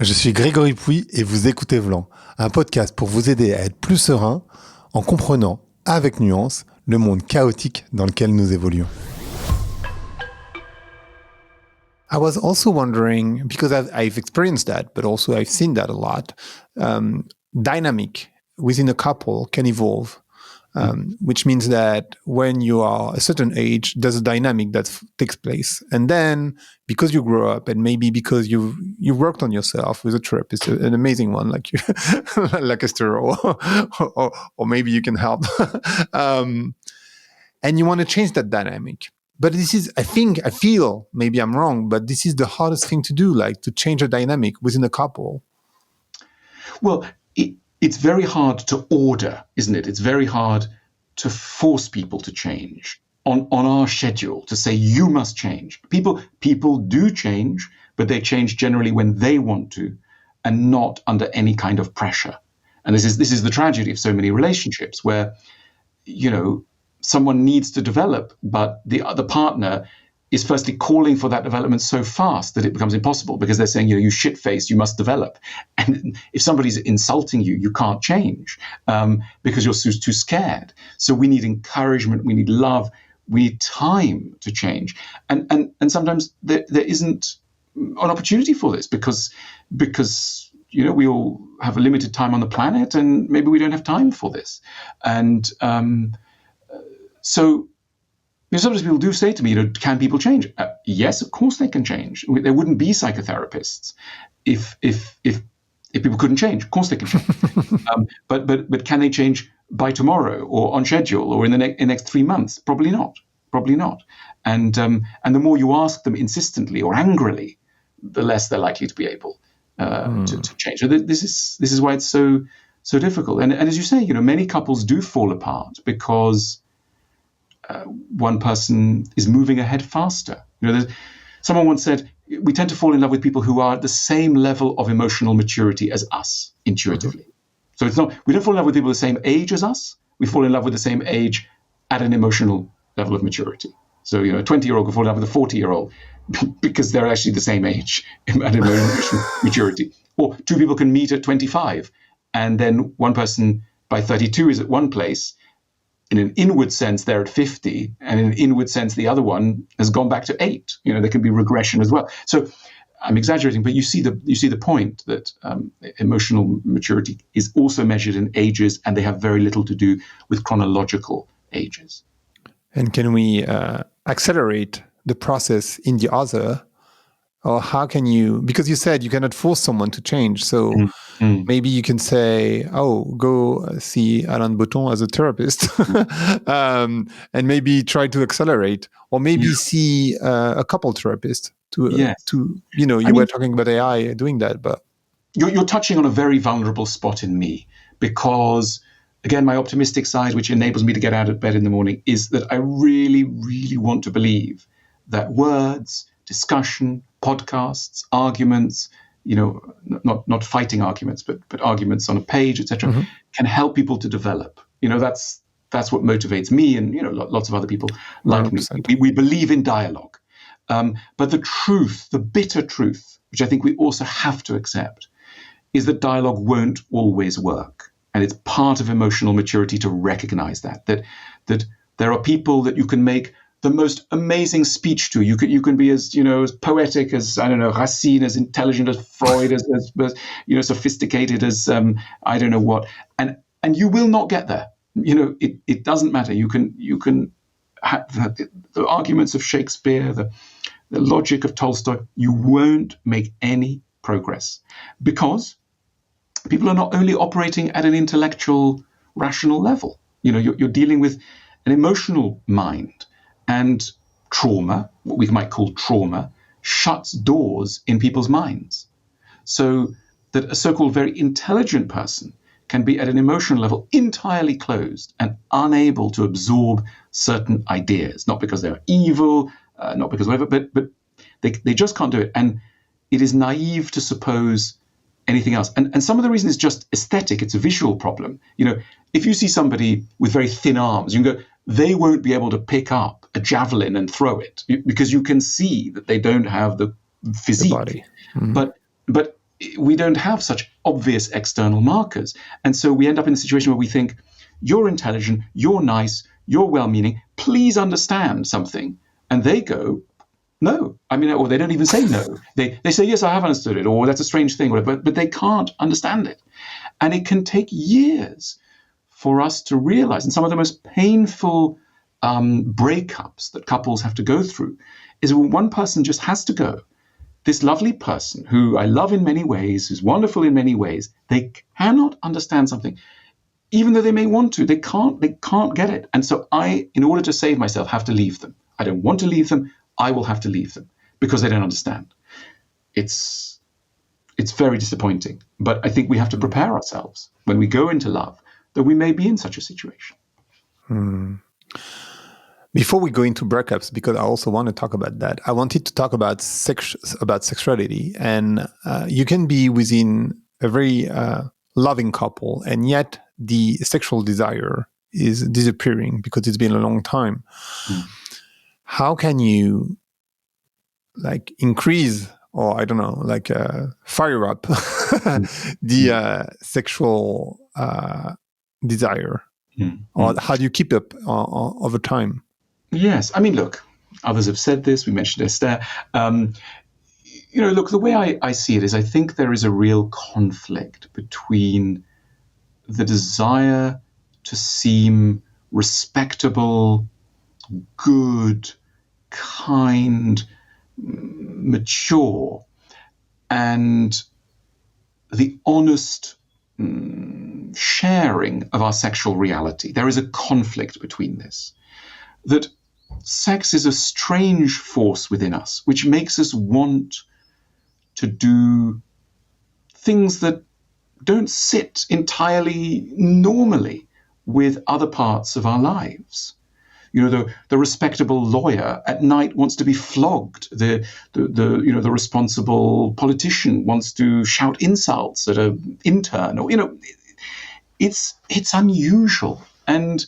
Je suis Grégory Pouy et vous écoutez Vlan, un podcast pour vous aider à être plus serein en comprenant, avec nuance, le monde chaotique dans lequel nous évoluons. I was also wondering, because I've experienced that, but also I've seen that a lot, dynamic within a couple can evolve. Which means that when you are a certain age, there's a dynamic that takes place. And then because you grow up and maybe because you worked on yourself with a therapist, an amazing one like you, like Esther, or maybe you can help. And you want to change that dynamic. But this is, I feel, maybe I'm wrong, but this is the hardest thing to do, like to change a dynamic within a couple. Well, it's very hard to order, isn't it? It's very hard to force people to change on our schedule, to say you must change. People do change, but they change generally when they want to and not under any kind of pressure. And this is the tragedy of so many relationships where, you know, someone needs to develop, but the other partner is firstly calling for that development so fast that it becomes impossible because they're saying, you shit-faced, you must develop. And if somebody's insulting you, you can't change because you're too scared. So we need encouragement, we need love, we need time to change. And sometimes there isn't an opportunity for this because we all have a limited time on the planet and maybe we don't have time for this. And so sometimes people do say to me, can people change? Yes, of course they can change. There wouldn't be psychotherapists if people couldn't change. Of course they can change. But can they change by tomorrow or on schedule or in the next 3 months? Probably not. And the more you ask them insistently or angrily, the less they're likely to be able to change. So this is why it's so difficult. And as you say, many couples do fall apart because one person is moving ahead faster. Someone once said, we tend to fall in love with people who are at the same level of emotional maturity as us intuitively. So we don't fall in love with people the same age as us. We fall in love with the same age at an emotional level of maturity. So, a 20-year-old can fall in love with a 40-year-old because they're actually the same age at emotional maturity. Or two people can meet at 25 and then one person by 32 is at one place. In an inward sense, they're at 50, and in an inward sense, the other one has gone back to 8. There can be regression as well. So I'm exaggerating, but you see the point that emotional maturity is also measured in ages, and they have very little to do with chronological ages. And can we accelerate the process in the other? Or how can you, because you said you cannot force someone to change. So maybe you can say, go see Alain de Botton as a therapist and maybe try to accelerate, or maybe see a couple therapist you were talking about AI doing that, but you're touching on a very vulnerable spot in me because, again, my optimistic side, which enables me to get out of bed in the morning, is that I really, really want to believe that words, discussion, podcasts, arguments, not fighting arguments, but arguments on a page, etc., can help people to develop. That's what motivates me and lots of other people like 100%. me. We believe in dialogue, but the truth, the bitter truth, which I think we also have to accept, is that dialogue won't always work, and it's part of emotional maturity to recognize that there are people that you can make the most amazing speech to. You can be as as poetic as Racine, as intelligent as Freud, as sophisticated as I don't know what, and you will not get there. It doesn't matter. You can have the arguments of Shakespeare, the logic of Tolstoy. You won't make any progress because people are not only operating at an intellectual, rational level. You're dealing with an emotional mind. And trauma, what we might call trauma, shuts doors in people's minds. So that a so-called very intelligent person can be at an emotional level entirely closed and unable to absorb certain ideas, not because they're evil, not because whatever, but they just can't do it. And it is naive to suppose anything else. And some of the reason is just aesthetic. It's a visual problem. If you see somebody with very thin arms, you can go, they won't be able to pick up a javelin and throw it because you can see that they don't have the physique. The body. But we don't have such obvious external markers. And so we end up in a situation where we think, you're intelligent, you're nice, you're well-meaning, please understand something. And they go, no. I mean, or they don't even say no. They say, yes, I have understood it, or that's a strange thing, whatever, but they can't understand it. And it can take years for us to realize. And some of the most painful breakups that couples have to go through is when one person just has to go. This lovely person who I love in many ways, who's wonderful in many ways, they cannot understand something. Even though they may want to, they can't get it. And so I, in order to save myself, have to leave them. I don't want to leave them. I will have to leave them because they don't understand. It's very disappointing. But I think we have to prepare ourselves when we go into love that we may be in such a situation. Before we go into breakups, because I also want to talk about that, I wanted to talk about sexuality. And you can be within a very loving couple, and yet the sexual desire is disappearing because it's been a long time. How can you increase, or I don't know, fire up the sexual desire? Or how do you keep up over time? Yes. I mean, look, others have said this. We mentioned Esther. Look, the way I see it is I think there is a real conflict between the desire to seem respectable, good, kind, mature, and the honest sharing of our sexual reality. There is a conflict between this. That sex is a strange force within us, which makes us want to do things that don't sit entirely normally with other parts of our lives. The respectable lawyer at night wants to be flogged. The responsible politician wants to shout insults at an intern. Or it's unusual. And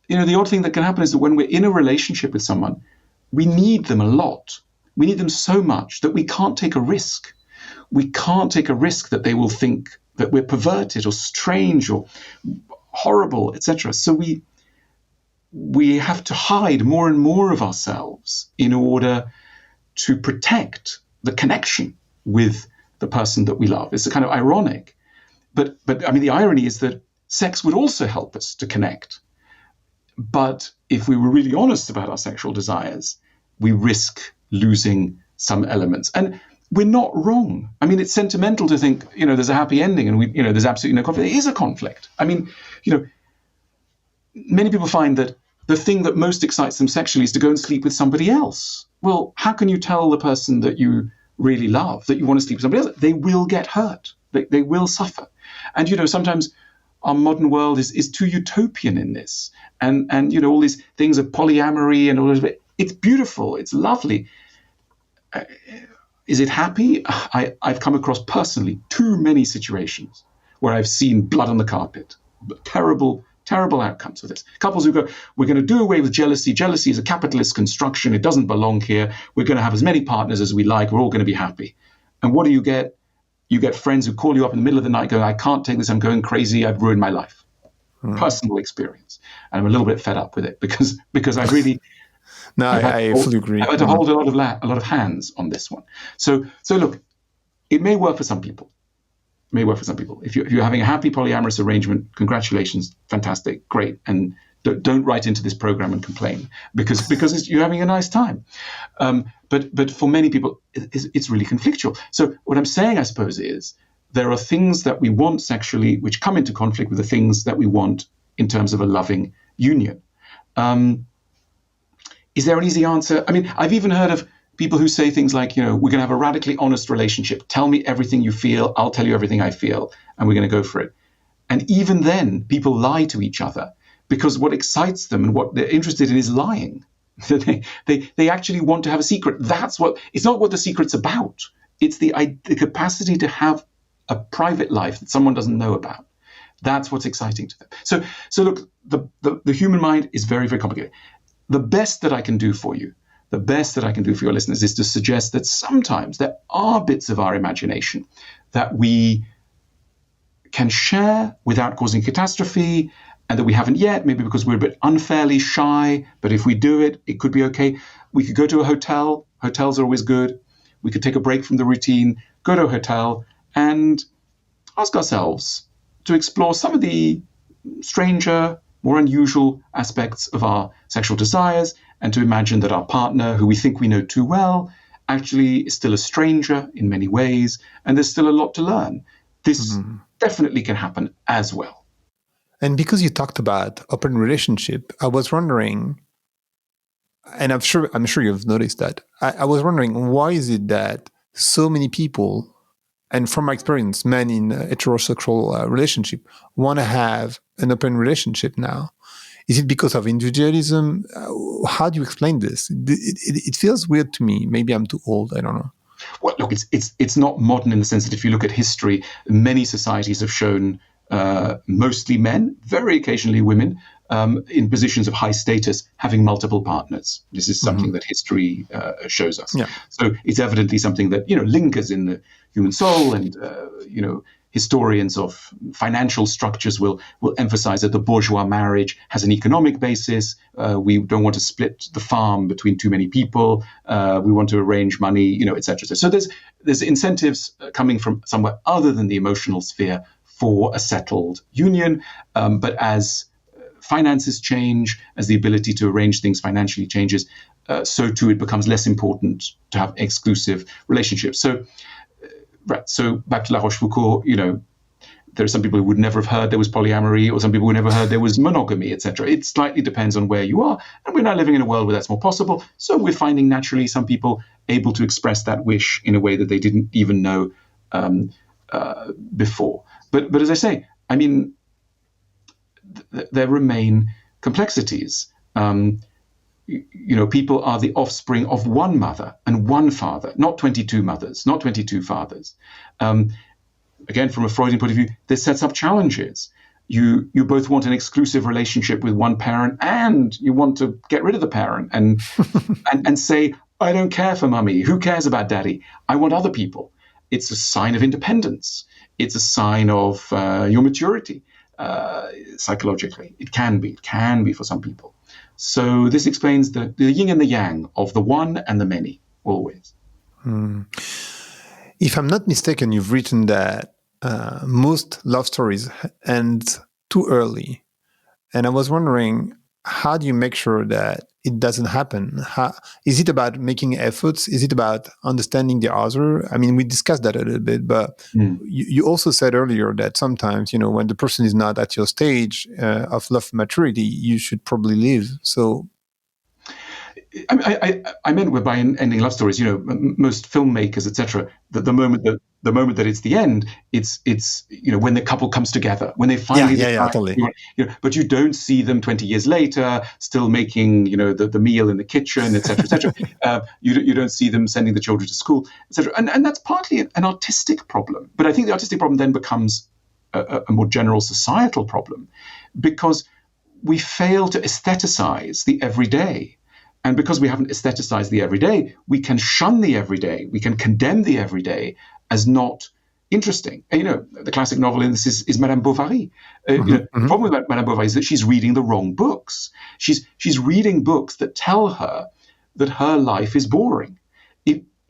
the odd thing that can happen is that when we're in a relationship with someone, we need them a lot. We need them so much that we can't take a risk. We can't take a risk that they will think that we're perverted or strange or horrible, etc. So we have to hide more and more of ourselves in order to protect the connection with the person that we love. It's kind of ironic. But I mean, the irony is that sex would also help us to connect. But if we were really honest about our sexual desires, we risk losing some elements. And we're not wrong. I mean, it's sentimental to think, there's a happy ending and there's absolutely no conflict. There is a conflict. I mean, many people find that the thing that most excites them sexually is to go and sleep with somebody else. Well, how can you tell the person that you really love that you want to sleep with somebody else? They will get hurt. They will suffer. And, sometimes our modern world is too utopian in this. And all these things of polyamory and all this. It's beautiful. It's lovely. Is it happy? I've come across personally too many situations where I've seen blood on the carpet. Terrible outcomes of this. Couples who go, we're going to do away with jealousy. Jealousy is a capitalist construction. It doesn't belong here. We're going to have as many partners as we like. We're all going to be happy. And what do you get? You get friends who call you up in the middle of the night going, I can't take this. I'm going crazy. I've ruined my life. Personal experience. And I'm a little bit fed up with it because I really... No, I fully agree. I've had to hold a lot of hands on this one. So look, it may work for some people. If you're having a happy polyamorous arrangement, congratulations, fantastic, great. And don't write into this program and complain because you're having a nice time. But for many people, it's really conflictual. So what I'm saying, I suppose, is there are things that we want sexually which come into conflict with the things that we want in terms of a loving union. Is there an easy answer? I mean, I've even heard of people who say things like, we're going to have a radically honest relationship. Tell me everything you feel. I'll tell you everything I feel. And we're going to go for it. And even then, people lie to each other because what excites them and what they're interested in is lying. They actually want to have a secret. It's not what the secret's about. It's the capacity to have a private life that someone doesn't know about. That's what's exciting to them. So look, the human mind is very, very complicated. The best that I can do for you the best that I can do for your listeners is to suggest that sometimes there are bits of our imagination that we can share without causing catastrophe, and that we haven't yet, maybe because we're a bit unfairly shy, but if we do it, it could be okay. We could go to a hotel. Hotels are always good. We could take a break from the routine, go to a hotel, and ask ourselves to explore some of the stranger, more unusual aspects of our sexual desires, and to imagine that our partner, who we think we know too well, actually is still a stranger in many ways, and there's still a lot to learn. This definitely can happen as well. And because you talked about open relationship, I was wondering, and I'm sure you've noticed that. I was wondering, why is it that so many people, and from my experience, men in heterosexual relationship, want to have an open relationship now? Is it because of individualism? How do you explain this? It feels weird to me. Maybe I'm too old. I don't know. Well, look, it's not modern in the sense that if you look at history, many societies have shown mostly men, very occasionally women, in positions of high status, having multiple partners. This is something that history shows us. Yeah. So it's evidently something that lingers in the human soul, and historians of financial structures will emphasize that the bourgeois marriage has an economic basis. We don't want to split the farm between too many people. We want to arrange money, et cetera. So there's incentives coming from somewhere other than the emotional sphere for a settled union. But as finances change, as the ability to arrange things financially changes, so too it becomes less important to have exclusive relationships. So back to La Rochefoucauld, there are some people who would never have heard there was polyamory, or some people who never heard there was monogamy, etc. It slightly depends on where you are. And we're now living in a world where that's more possible. So we're finding naturally some people able to express that wish in a way that they didn't even know before. But as I say, I mean, there remain complexities. People are the offspring of one mother and one father, not 22 mothers, not 22 fathers. Again, from a Freudian point of view, this sets up challenges. You both want an exclusive relationship with one parent, and you want to get rid of the parent and and say, I don't care for mummy. Who cares about daddy? I want other people. It's a sign of independence. It's a sign of your maturity psychologically. It can be for some people. So this explains the yin and the yang of the one and the many, always. If I'm not mistaken, you've written that most love stories end too early. And I was wondering, how do you make sure that it doesn't happen? Is it about making efforts? Is it about understanding the other? I mean, we discussed that a little bit, but you also said earlier that sometimes, when the person is not at your stage of love maturity, you should probably leave. So I meant by ending love stories, most filmmakers, etc., that the moment that it's the end, it's when the couple comes together, when they finally decide, totally. But you don't see them 20 years later still making the meal in the kitchen, etc., etc. You don't see them sending the children to school, etc. And that's partly an artistic problem. But I think the artistic problem then becomes a more general societal problem, because we fail to aestheticize the everyday. And because we haven't aestheticized the everyday, we can shun the everyday, we can condemn the everyday as not interesting. And, the classic novel in this is Madame Bovary. The problem with Madame Bovary is that she's reading the wrong books. She's reading books that tell her that her life is boring.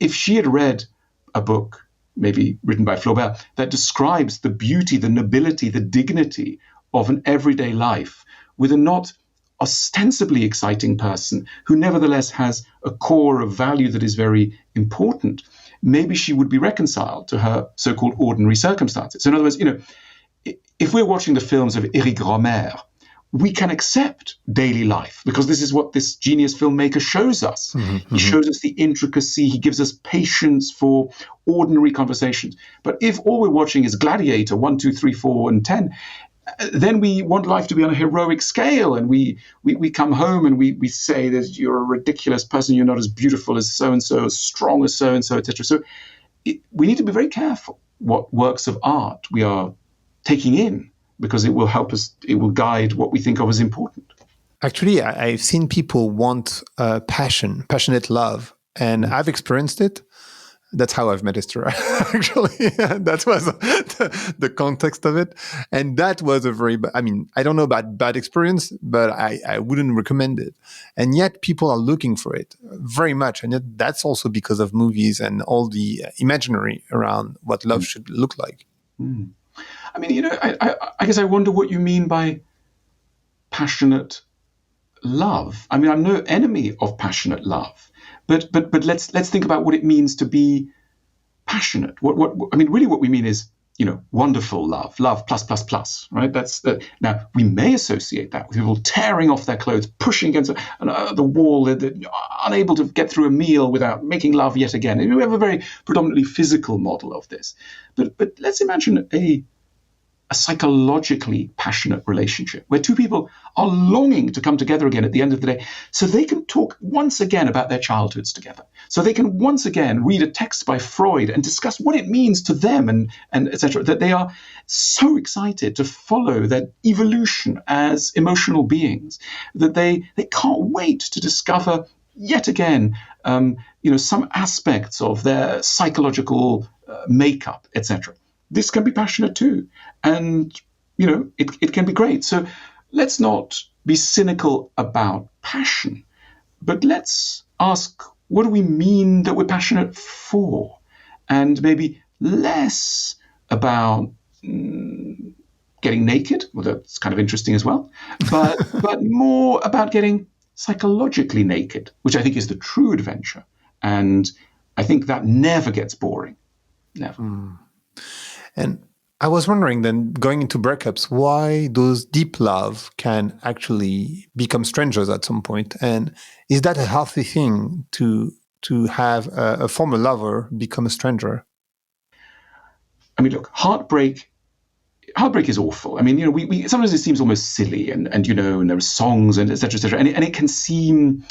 If she had read a book, maybe written by Flaubert, that describes the beauty, the nobility, the dignity of an everyday life with a not ostensibly exciting person who nevertheless has a core of value that is very important, maybe she would be reconciled to her so-called ordinary circumstances. So in other words, if we're watching the films of Éric Rohmer, we can accept daily life because this is what this genius filmmaker shows us. He shows us the intricacy. He gives us patience for ordinary conversations. But if all we're watching is Gladiator 1, 2, 3, 4, and 10, then we want life to be on a heroic scale, and we come home and we say that you're a ridiculous person, you're not as beautiful as so-and-so, as strong as so-and-so, etc. So we need to be very careful what works of art we are taking in, because it will help us, it will guide what we think of as important. Actually, I've seen people want passionate love, and I've experienced it. That's how I've met Esther. Actually, that was the context of it, and that was a very. I mean, I don't know about bad experience, but I wouldn't recommend it. And yet, people are looking for it very much, and yet that's also because of movies and all the imaginary around what love should look like. I mean, I guess I wonder what you mean by passionate love. I mean, I'm no enemy of passionate love, but let's think about what it means to be passionate. What I mean, really, what we mean is, wonderful love plus plus plus, right? That's now we may associate that with people tearing off their clothes, pushing against the wall, they're unable to get through a meal without making love yet again. And we have a very predominantly physical model of this, but let's imagine a psychologically passionate relationship where two people are longing to come together again at the end of the day so they can talk once again about their childhoods together. So they can once again read a text by Freud and discuss what it means to them and etc. That they are so excited to follow their evolution as emotional beings that they can't wait to discover yet again some aspects of their psychological makeup, etc. This can be passionate too. And, it can be great. So let's not be cynical about passion, but let's ask, what do we mean that we're passionate for? And maybe less about getting naked, well, that's kind of interesting as well, but more about getting psychologically naked, which I think is the true adventure. And I think that never gets boring. Never. And I was wondering then, going into breakups, why those deep love can actually become strangers at some point. And is that a healthy thing to have a former lover become a stranger? I mean, look, heartbreak is awful. I mean, we sometimes it seems almost silly and there are songs and et cetera, and it can seem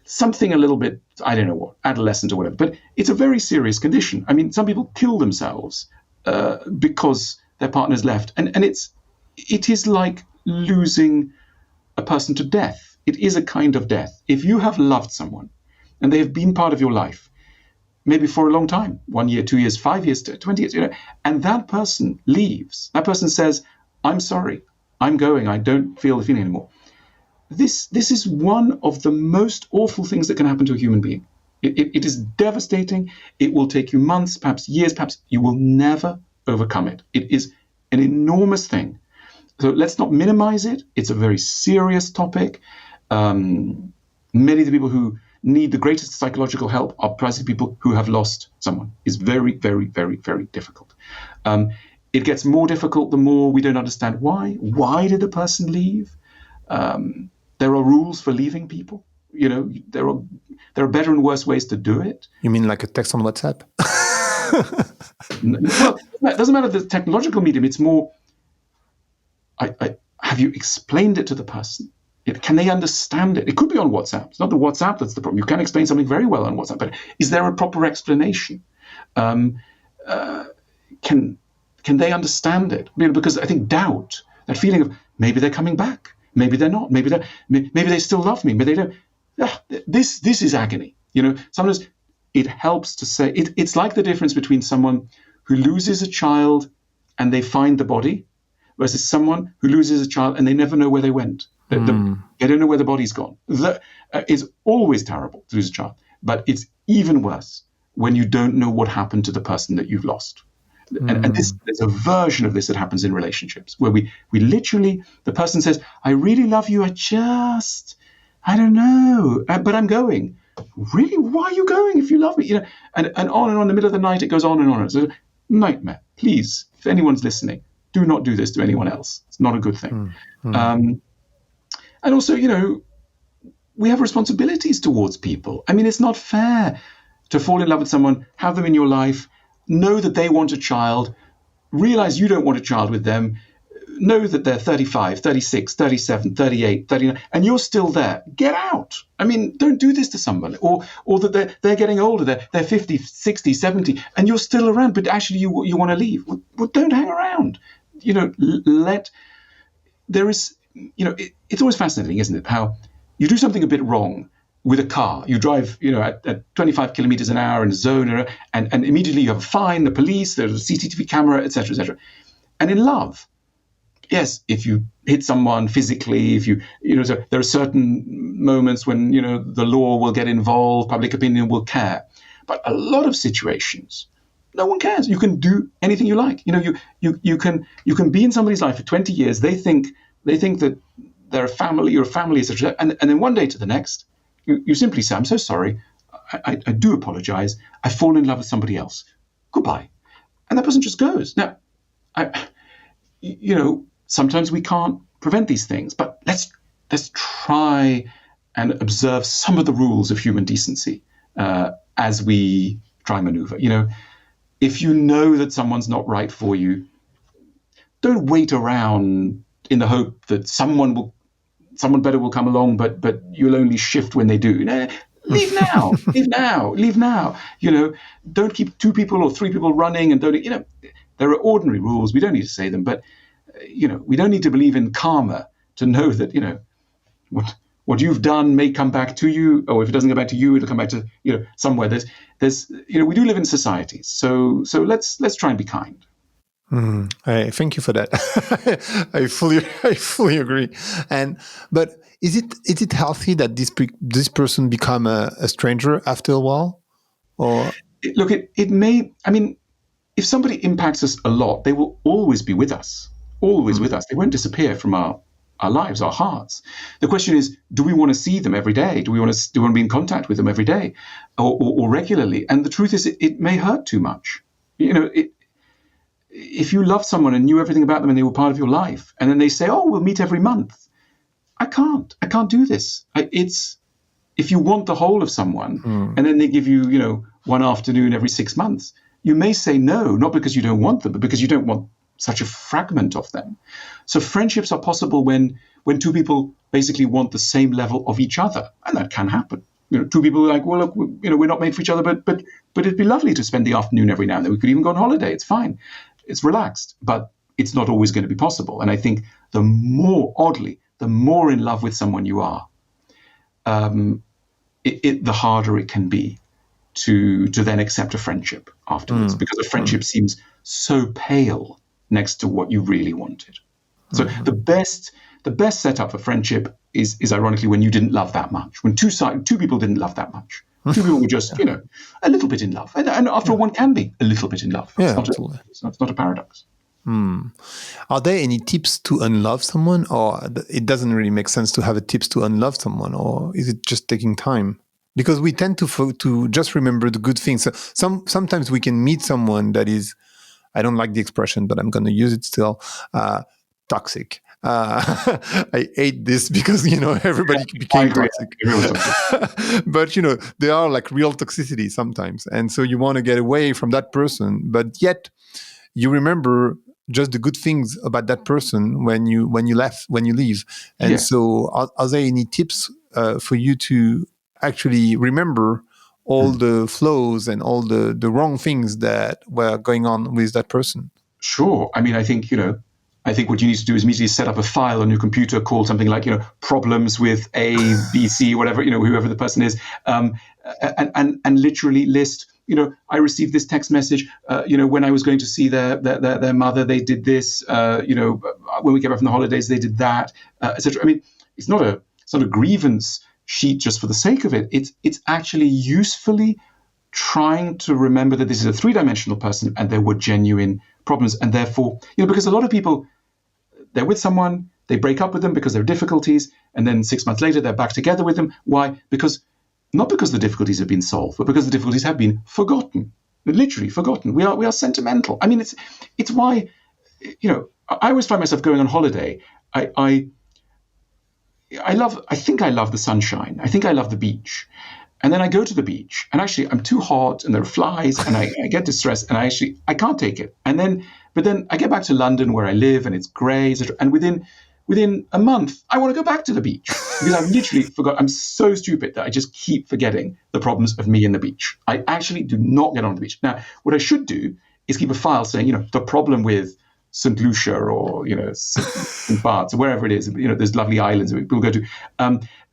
something a little bit, I don't know what, adolescent or whatever, but it's a very serious condition. I mean, some people kill themselves because their partner's left. And it is like losing a person to death. It is a kind of death. If you have loved someone and they have been part of your life, maybe for a long time, 1 year, 2 years, 5 years, 20 years, and that person leaves, that person says, I'm sorry, I'm going, I don't feel the feeling anymore. This is one of the most awful things that can happen to a human being. It is devastating. It will take you months, perhaps years, perhaps you will never overcome it. It is an enormous thing. So let's not minimize it. It's a very serious topic. Many of the people who need the greatest psychological help are precisely people who have lost someone. It's very, very, very, very difficult. It gets more difficult the more we don't understand why. Why did the person leave? There are rules for leaving people. There are better and worse ways to do it. You mean like a text on WhatsApp? Well, it doesn't matter the technological medium. It's more, have you explained it to the person? Can they understand it? It could be on WhatsApp. It's not the WhatsApp that's the problem. You can explain something very well on WhatsApp, but is there a proper explanation? Can they understand it? Because I think doubt, that feeling of maybe they're coming back, maybe they're not, maybe they still love me, maybe they don't. This is agony. Sometimes it helps to say it's like the difference between someone who loses a child and they find the body versus someone who loses a child and they never know where they went. They don't know where the body's gone. It's always terrible to lose a child, but it's even worse when you don't know what happened to the person that you've lost. And there's a version of this that happens in relationships where we literally, the person says, I really love you, I don't know, but I'm going. Really? Why are you going if you love me? And on and on in the middle of the night, it goes on and on. It's a nightmare. Please, if anyone's listening, do not do this to anyone else. It's not a good thing. And also, we have responsibilities towards people. I mean, it's not fair to fall in love with someone, have them in your life, know that they want a child, realize you don't want a child with them, know that they're 35, 36, 37, 38, 39, and you're still there. Get out. I mean, don't do this to someone. Or that they're getting older, they're 50, 60, 70, and you're still around, but actually you want to leave. Well, don't hang around. it's always fascinating, isn't it? How you do something a bit wrong with a car. You drive, at 25 kilometers an hour in a zone, and immediately you have a fine, the police, there's a CCTV camera, etc., etc. And in love, yes, if you hit someone physically, so there are certain moments when, the law will get involved, public opinion will care. But a lot of situations, no one cares. You can do anything you like. You can be in somebody's life for 20 years. They think that they're a family, you're a family, etc. And then one day to the next, you simply say, I'm so sorry. I do apologize. I've fallen in love with somebody else. Goodbye. And that person just goes. Now, sometimes we can't prevent these things, but let's try and observe some of the rules of human decency as we try and maneuver. If you know that someone's not right for you, don't wait around in the hope that someone better will come along, but you'll only shift when they do. No, leave now, leave now. Don't keep 2 people or 3 people running, and don't. There are ordinary rules. We don't need to say them, but we don't need to believe in karma to know that what you've done may come back to you, or if it doesn't go back to you, it'll come back to somewhere. There's we do live in societies, so let's try and be kind. I thank you for that. I fully agree. But is it healthy that this person become a stranger after a while, or look, it may. I mean, if somebody impacts us a lot, they will always be with us, with us. They won't disappear from our lives, our hearts. The question is, do we want to see them every day? Do we want to be in contact with them every day, or regularly? And the truth is, it may hurt too much. If you loved someone and knew everything about them and they were part of your life, and then they say, "Oh, we'll meet every month," I can't do this. If you want the whole of someone, and then they give you, one afternoon every 6 months, you may say no, not because you don't want them, but because you don't want such a fragment of them. So friendships are possible when 2 people basically want the same level of each other, and that can happen. 2 people are like, well, look, we're not made for each other, but it'd be lovely to spend the afternoon every now and then. We could even go on holiday. It's fine. It's relaxed, but it's not always going to be possible. And I think the more in love with someone you are, the harder it can be to then accept a friendship afterwards, because a friendship seems so pale next to what you really wanted. So the best setup for friendship is ironically when you didn't love that much, when 2 people didn't love that much. 2 people were just, a little bit in love. And after all, one can be a little bit in love. It's not a paradox. Are there any tips to unlove someone, or it doesn't really make sense to have a tips to unlove someone, or is it just taking time? Because we tend to just remember the good things. So sometimes we can meet someone that is, I don't like the expression, but I'm going to use it still, toxic. I hate this because, everybody became toxic. But, there are like real toxicity sometimes. And so you want to get away from that person, but yet you remember just the good things about that person when you leave. And so are there any tips for you to actually remember all the flaws and all the wrong things that were going on with that person? Sure. I mean, I think what you need to do is immediately set up a file on your computer called something like, problems with A, B, C, whatever, whoever the person is, and literally list, I received this text message, when I was going to see their mother, they did this, when we came back from the holidays, they did that, etc. I mean, it's not a grievance sheet just for the sake of it. It's actually usefully trying to remember that this is a 3-dimensional person and there were genuine problems. And therefore, because a lot of people, they're with someone, they break up with them because there are difficulties, and then 6 months later, they're back together with them. Why? Not because the difficulties have been solved, but because the difficulties have been forgotten, literally forgotten. We are sentimental. I mean, it's why, I always find myself going on holiday. I think I love the sunshine. I think I love the beach. And then I go to the beach and actually I'm too hot and there are flies and I get distressed and I can't take it. But then I get back to London where I live and it's grey, etc. And within a month, I want to go back to the beach because I've literally forgot. I'm so stupid that I just keep forgetting the problems of me and the beach. I actually do not get on the beach. Now, what I should do is keep a file saying, the problem with St. Lucia or, St. Bart's or wherever it is, there's lovely islands that people go to,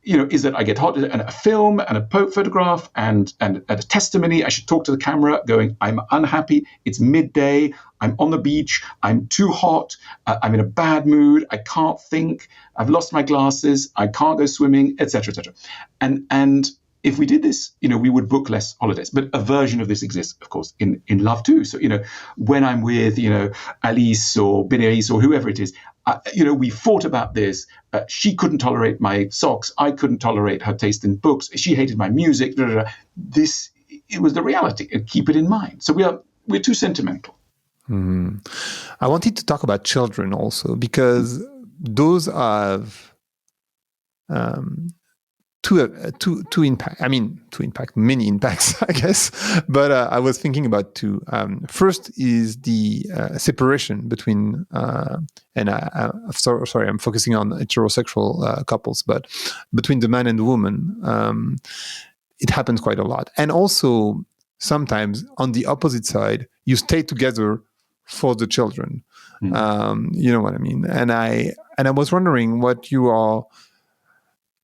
is that I get hot and a film and a photograph and a testimony. I should talk to the camera going, I'm unhappy. It's midday. I'm on the beach. I'm too hot. I'm in a bad mood. I can't think. I've lost my glasses. I can't go swimming, etc., etc. And if we did this, we would book less holidays. But a version of this exists, of course, in love too. So, when I'm with, Alice or Bénéris or whoever it is, we fought about this. She couldn't tolerate my socks. I couldn't tolerate her taste in books. She hated my music. Blah, blah, blah. It was the reality. And keep it in mind. So we're too sentimental. Mm. I wanted to talk about children also, because those have two impact. Many impacts, I guess. But I was thinking about two. First is the separation between, sorry, I'm focusing on heterosexual couples, but between the man and the woman, it happens quite a lot. And also sometimes on the opposite side, you stay together for the children. You know what I mean? And I was wondering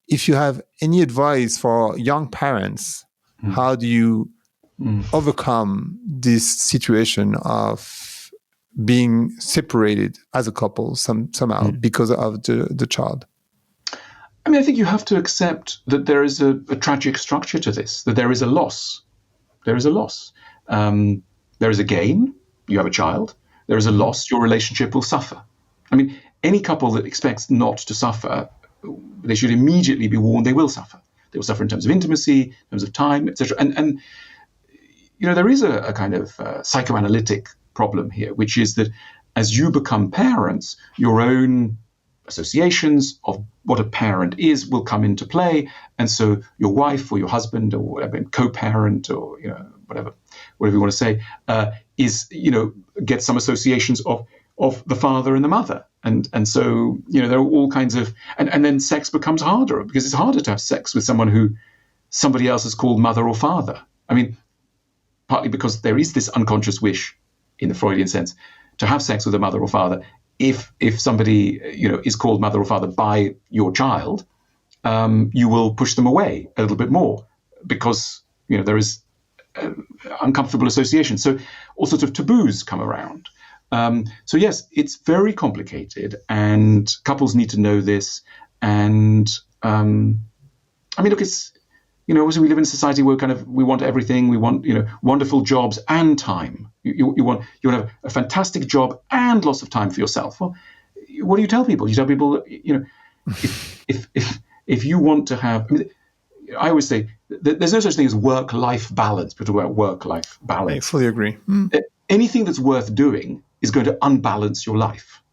if you have any advice for young parents, how do you overcome this situation of being separated as a couple somehow because of the child? I think you have to accept that there is a tragic structure to this, that there is a loss. There is a loss. There is a gain. You have a child. There is a loss. Your relationship will suffer. Any couple that expects not to suffer, they should immediately be warned they will suffer. They will suffer in terms of intimacy, in terms of time, etc. And there is a kind of psychoanalytic problem here, which is that as you become parents, your own associations of what a parent is will come into play. And so your wife or your husband or whatever, co-parent or, whatever you want to say, gets some associations of the father and the mother. And so, there are all kinds of, and then sex becomes harder because it's harder to have sex with someone who somebody else has called mother or father. Partly because there is this unconscious wish in the Freudian sense to have sex with a mother or father. If somebody, is called mother or father by your child, you will push them away a little bit more because, there is uncomfortable association. So all sorts of taboos come around. So yes, it's very complicated, and couples need to know this. And look, it's obviously we live in a society where we want everything. We want wonderful jobs and time. You want to have a fantastic job and lots of time for yourself. Well, what do you tell people? You tell people if you want to have. I always say there's no such thing as work-life balance. But talk about work-life balance. I fully agree. Anything that's worth doing is going to unbalance your life,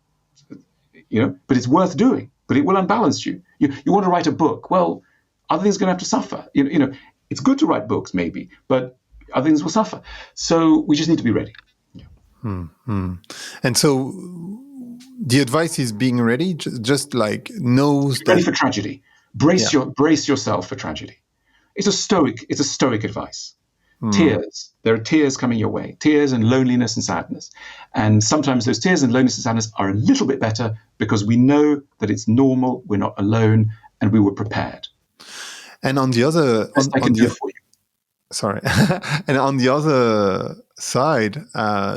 but it's worth doing, but it will unbalance you. You want to write a book. Well, other things are going to have to suffer. It's good to write books maybe, but other things will suffer. So we just need to be ready. Yeah. And so the advice is being ready, just like knows ready for tragedy. Brace yourself for tragedy. It's a stoic advice. Tears. There are tears coming your way. Tears and loneliness and sadness. And sometimes those tears and loneliness and sadness are a little bit better because we know that it's normal, we're not alone, and we were prepared. And on the other... I can do for you. Sorry. And on the other side,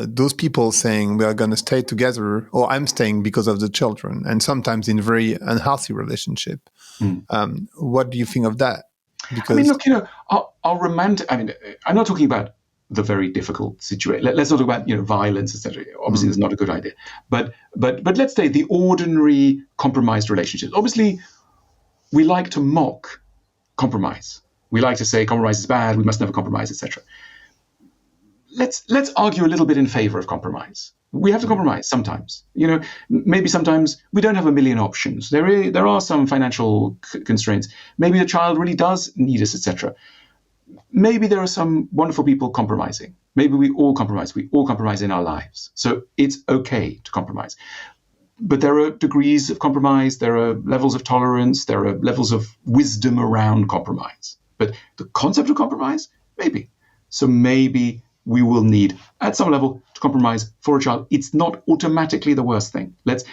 those people saying we are going to stay together, or I'm staying because of the children, and sometimes in very unhealthy relationship. What do you think of that? Because our romantic. I'm not talking about the very difficult situation. Let's not talk about violence, etc. Obviously, that's not a good idea. But let's say the ordinary compromised relationships. Obviously, we like to mock compromise. We like to say compromise is bad. We must never compromise, etc. Let's argue a little bit in favor of compromise. We have to compromise sometimes. Maybe sometimes we don't have a million options. There are some financial constraints. Maybe the child really does need us, etc. Maybe there are some wonderful people compromising. Maybe we all compromise. We all compromise in our lives. So it's okay to compromise. But there are degrees of compromise. There are levels of tolerance. There are levels of wisdom around compromise. But the concept of compromise, maybe. So maybe we will need, at some level, to compromise for a child, it's not automatically the worst thing. Let's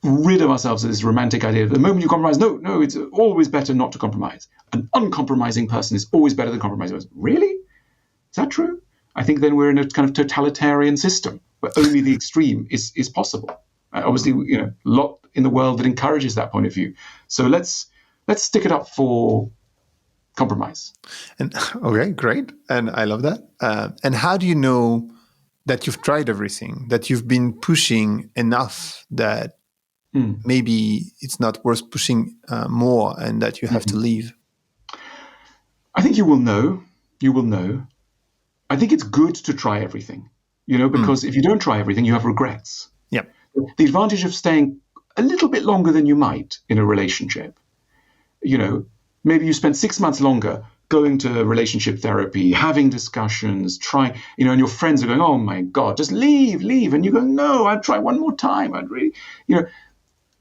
rid of ourselves of this romantic idea. The moment you compromise, no, it's always better not to compromise. An uncompromising person is always better than a compromising person. Really? Is that true? I think then we're in a kind of totalitarian system where only the extreme is possible. Obviously, a lot in the world that encourages that point of view. So let's stick it up for compromise. And okay, great. And I love that. And how do you know that you've tried everything, that you've been pushing enough that maybe it's not worth pushing more and that you have to leave? I think you will know. You will know. I think it's good to try everything, because if you don't try everything, you have regrets. Yeah. The advantage of staying a little bit longer than you might in a relationship, maybe you spent 6 months longer going to relationship therapy, having discussions, trying, and your friends are going, oh my God, just leave. And you go, no, I'd try one more time. I'd really,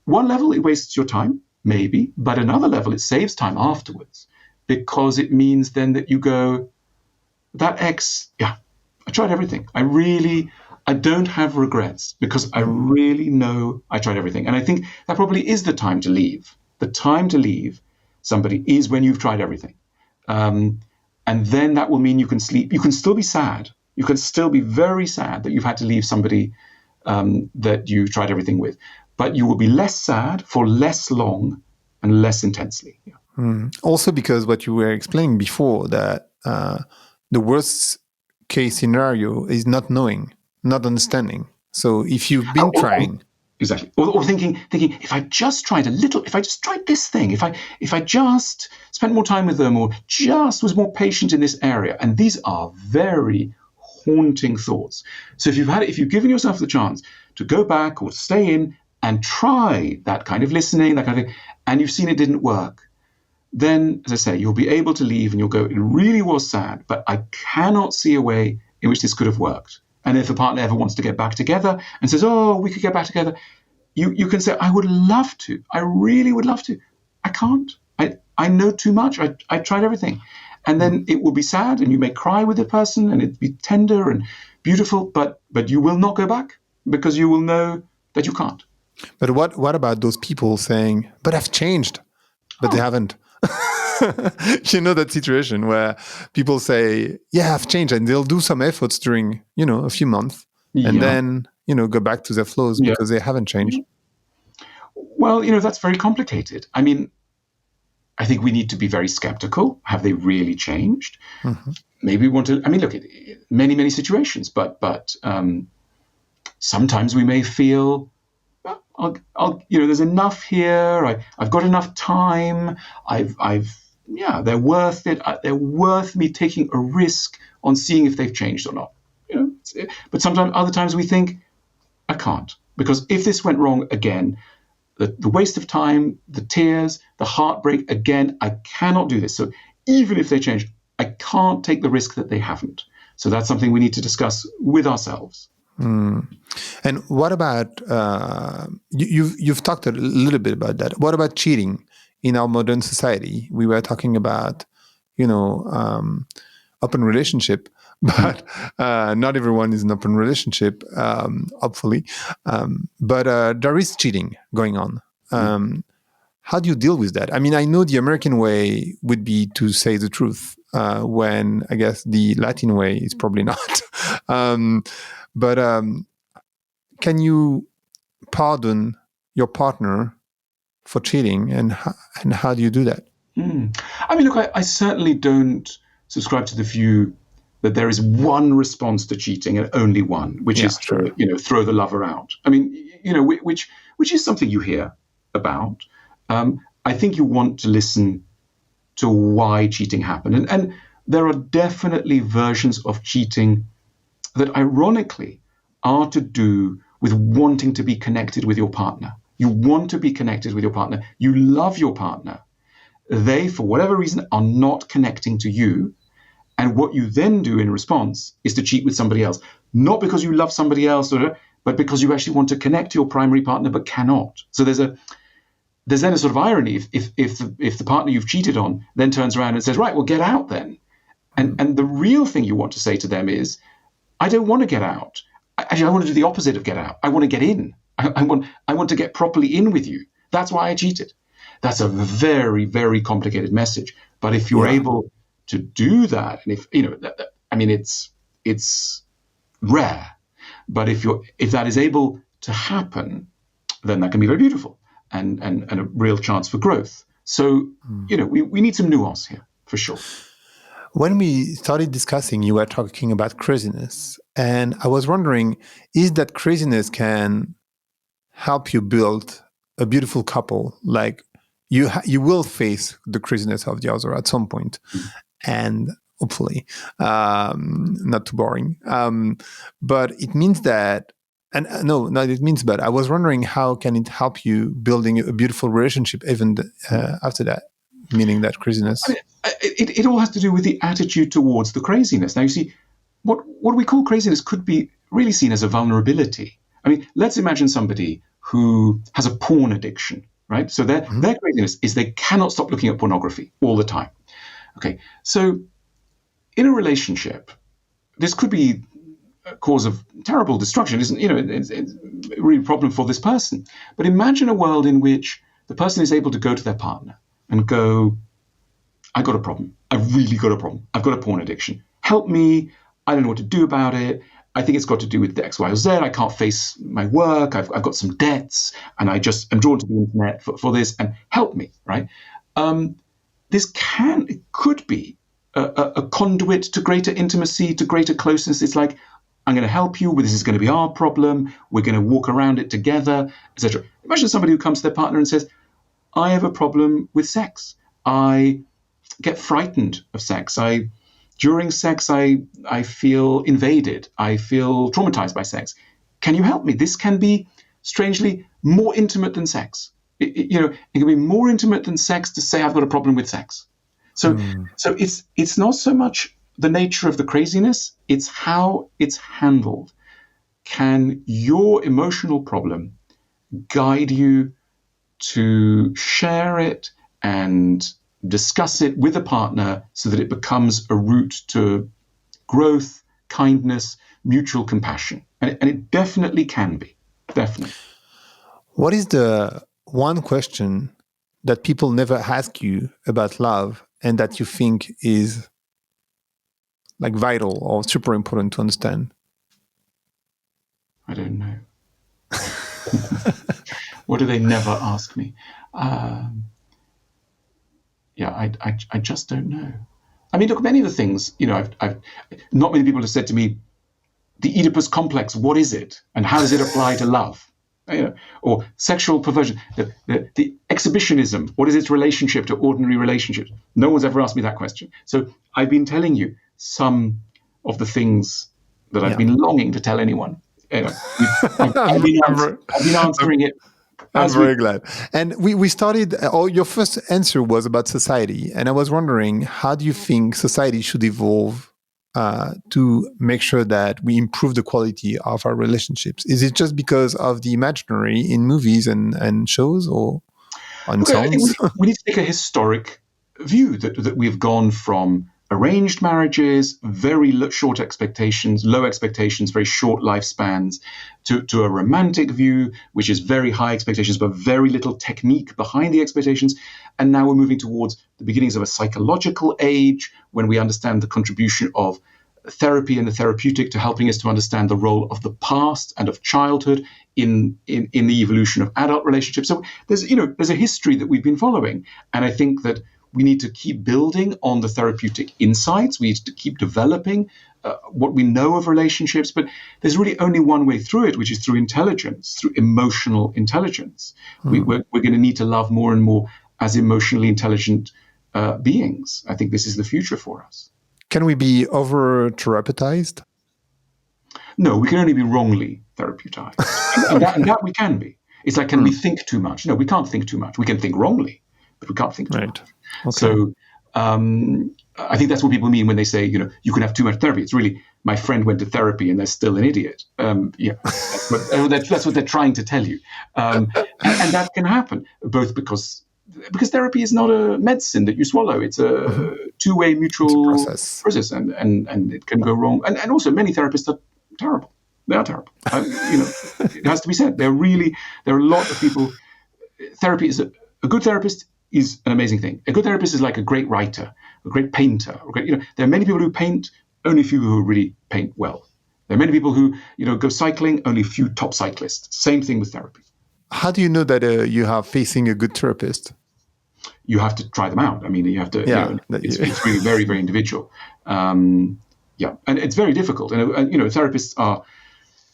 one level it wastes your time, maybe, but another level it saves time afterwards, because it means then that you go, that ex, I tried everything. I don't have regrets because I really know I tried everything. And I think that probably is the time to leave. The time to leave somebody is when you've tried everything. And then that will mean you can sleep. You can still be sad. You can still be very sad that you've had to leave somebody that you tried everything with. But you will be less sad for less long and less intensely. Yeah. Also because what you were explaining before, that the worst case scenario is not knowing, not understanding. So if you've been trying... Exactly. Or thinking, if I just tried a little, if I just tried this thing, if I just spent more time with them or just was more patient in this area. And these are very haunting thoughts. So if you've given yourself the chance to go back or stay in and try that kind of listening, that kind of thing, and you've seen it didn't work, then, as I say, you'll be able to leave and you'll go, it really was sad, but I cannot see a way in which this could have worked. And if the partner ever wants to get back together and says, oh, we could get back together, you can say, I would love to. I really would love to. I can't. I know too much. I tried everything. And then it will be sad and you may cry with the person and it'd be tender and beautiful, but you will not go back because you will know that you can't. But what about those people saying, but I've changed, but they haven't? That situation where people say, yeah, I've changed, and they'll do some efforts during, a few months and then, go back to their flows because they haven't changed. Well, that's very complicated. I mean, I think we need to be very skeptical. Have they really changed? Mm-hmm. Maybe we want to, look at many, many situations, but sometimes we may feel, there's enough here. I've got enough time. They're worth it. They're worth me taking a risk on seeing if they've changed or not. But sometimes, other times we think, I can't, because if this went wrong again, the waste of time, the tears, the heartbreak, again, I cannot do this. So even if they change, I can't take the risk that they haven't. So that's something we need to discuss with ourselves. And what about you've talked a little bit about that. What about cheating in our modern society? We were talking about open relationship, but not everyone is an open relationship, hopefully. But there is cheating going on. How do you deal with that? I know the American way would be to say the truth, when I guess the Latin way is probably not. But can you pardon your partner for cheating, and how do you do that? Look, I certainly don't subscribe to the view that there is one response to cheating and only one, which is to throw the lover out. Which is something you hear about. I think you want to listen to why cheating happened, and there are definitely versions of cheating that ironically are to do with wanting to be connected with your partner. You want to be connected with your partner. You love your partner. They, for whatever reason, are not connecting to you. And what you then do in response is to cheat with somebody else. Not because you love somebody else, but because you actually want to connect to your primary partner but cannot. So there's then a sort of irony if the partner you've cheated on then turns around and says, right, well, get out then. And the real thing you want to say to them is, I don't want to get out. Actually, I want to do the opposite of get out. I want to get in. I want to get properly in with you. That's why I cheated. That's a very, very complicated message. But if you're able to do that, and if, it's rare, but if that is able to happen, then that can be very beautiful and a real chance for growth. So, we need some nuance here, for sure. When we started discussing, you were talking about craziness. And I was wondering, is that craziness can help you build a beautiful couple? Like you will face the craziness of the other at some point. And hopefully, not too boring. But it means that, and no, not it means, but I was wondering, how can it help you building a beautiful relationship even after that, meaning that craziness? It all has to do with the attitude towards the craziness. Now, you see, what we call craziness could be really seen as a vulnerability. I mean, let's imagine somebody who has a porn addiction, right? So their craziness is they cannot stop looking at pornography all the time. Okay, so in a relationship, this could be a cause of terrible destruction. It's a real problem for this person. But imagine a world in which the person is able to go to their partner and go, I got a problem. I've really got a problem. I've got a porn addiction. Help me. I don't know what to do about it. I think it's got to do with X, Y, or Z. I can't face my work. I've got some debts, and I'm drawn to the internet for this. And help me, right? It could be a conduit to greater intimacy, to greater closeness. It's like, I'm going to help you. This is going to be our problem. We're going to walk around it together, etc. Imagine somebody who comes to their partner and says, I have a problem with sex. I get frightened of sex. During sex, I feel invaded. I feel traumatized by sex. Can you help me? This can be strangely more intimate than sex. It can be more intimate than sex to say I've got a problem with sex. So it's not so much the nature of the craziness, it's how it's handled. Can your emotional problem guide you to share it and discuss it with a partner so that it becomes a route to growth, kindness, mutual compassion? And it definitely can be. Definitely. What is the one question that people never ask you about love and that you think is like vital or super important to understand? I don't know. What do they never ask me? I just don't know. I mean, look, many of the things, I've not many people have said to me, the Oedipus complex, what is it? And how does it apply to love? Or sexual perversion, the exhibitionism, what is its relationship to ordinary relationships? No one's ever asked me that question. So I've been telling you some of the things that I've been longing to tell anyone. I've been answering it. I'm very glad. And we started, your first answer was about society. And I was wondering, how do you think society should evolve to make sure that we improve the quality of our relationships? Is it just because of the imaginary in movies and shows or on songs? I think we need to take a historic view that we've gone from arranged marriages, very short expectations, low expectations, very short lifespans, to a romantic view, which is very high expectations, but very little technique behind the expectations. And now we're moving towards the beginnings of a psychological age when we understand the contribution of therapy and the therapeutic to helping us to understand the role of the past and of childhood in the evolution of adult relationships. So there's a history that we've been following. And I think that we need to keep building on the therapeutic insights. We need to keep developing what we know of relationships. But there's really only one way through it, which is through intelligence, through emotional intelligence. We're going to need to love more and more as emotionally intelligent beings. I think this is the future for us. Can we be over-therapeutized? No, we can only be wrongly therapeutized. and that we can be. It's like, can we think too much? No, we can't think too much. We can think wrongly, but we can't think too much. Okay. So I think that's what people mean when they say, you can have too much therapy. It's really, my friend went to therapy and they're still an idiot. That's what they're trying to tell you. And that can happen, both because because therapy is not a medicine that you swallow. It's a two-way mutual process, and it can go wrong. And also, many therapists are terrible. They are terrible. It has to be said. There are a lot of people. Therapy is a good therapist is an amazing thing. A good therapist is like a great writer, a great painter. There are many people who paint, only a few who really paint well. There are many people who go cycling, only a few top cyclists. Same thing with therapy. How do you know that you are facing a good therapist? You have to try them out. I mean, you have to. It's really very, very individual. And it's very difficult. And therapists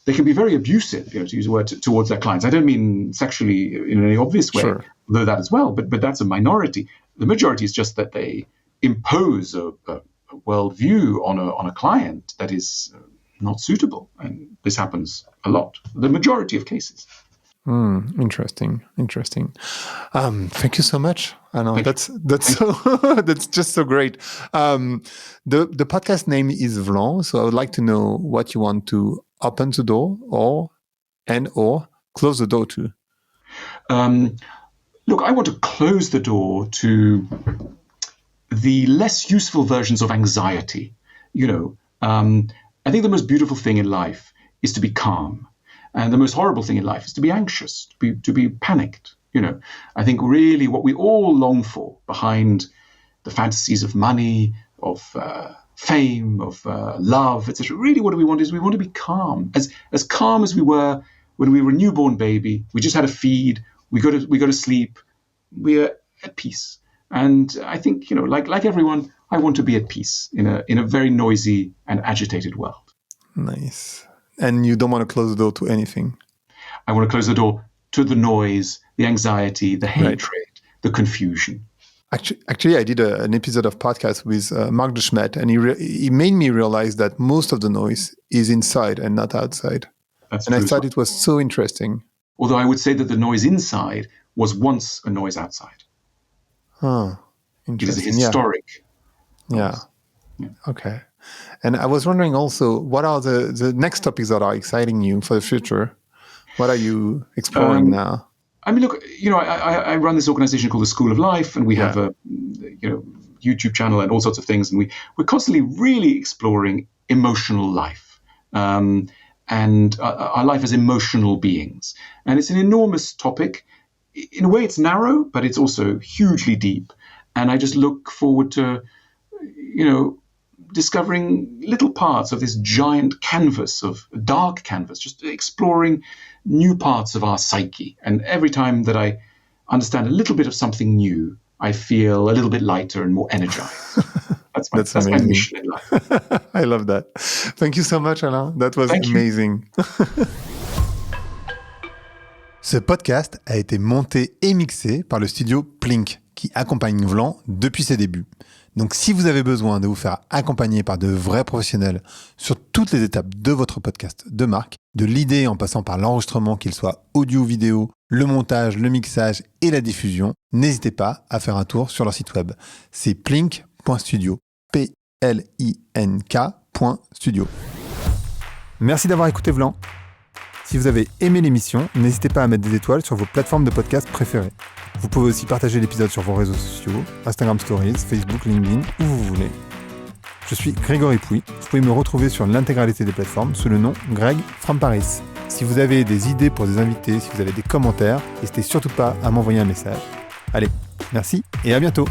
they can be very abusive, to use a word, towards their clients. I don't mean sexually in any obvious way, though that as well. But that's a minority. The majority is just that they impose a worldview on a client that is not suitable, and this happens a lot. The majority of cases. Interesting. Thank you so much. I know that's so that's just so great. The podcast name is Voulons, so I would like to know what you want to open the door or close the door to. Look, I want to close the door to the less useful versions of anxiety. I think the most beautiful thing in life is to be calm. And the most horrible thing in life is to be anxious, to be panicked. I think really what we all long for behind the fantasies of money, of fame, of love, etc. Really, what do we want is we want to be calm, as calm as we were when we were a newborn baby. We just had a feed. We go to sleep. We're at peace. And I think like everyone, I want to be at peace in a very noisy and agitated world. Nice. And you don't want to close the door to anything. I want to close the door to the noise, the anxiety, the hatred, the confusion. Actually, I did an episode of podcast with Mark de Smet, and he made me realize that most of the noise is inside and not outside. That's and true. I thought it was so interesting. Although I would say that the noise inside was once a noise outside. Interesting. It is a historic noise. Yeah. Okay. And I was wondering also, what are the next topics that are exciting you for the future? What are you exploring now? I mean, look, I run this organization called the School of Life, and we have a YouTube channel and all sorts of things. And we're constantly really exploring emotional life and our life as emotional beings. And it's an enormous topic. In a way, it's narrow, but it's also hugely deep. And I just look forward to, discovering little parts of this giant dark canvas, just exploring new parts of our psyche. And every time that I understand a little bit of something new, I feel a little bit lighter and more energized. That's my mission in life. I love that. Thank you so much, Alain. That was amazing. Ce podcast a été monté et mixé par le studio Plink, qui accompagne Voulons depuis ses débuts. Donc, si vous avez besoin de vous faire accompagner par de vrais professionnels sur toutes les étapes de votre podcast de marque, de l'idée en passant par l'enregistrement, qu'il soit audio ou vidéo, le montage, le mixage et la diffusion, n'hésitez pas à faire un tour sur leur site web. C'est plink.studio, plink.studio. Merci d'avoir écouté Voulons. Si vous avez aimé l'émission, n'hésitez pas à mettre des étoiles sur vos plateformes de podcast préférées. Vous pouvez aussi partager l'épisode sur vos réseaux sociaux, Instagram Stories, Facebook, LinkedIn, où vous voulez. Je suis Grégory Pouy. Vous pouvez me retrouver sur l'intégralité des plateformes sous le nom Greg from Paris. Si vous avez des idées pour des invités, si vous avez des commentaires, n'hésitez surtout pas à m'envoyer un message. Allez, merci et à bientôt.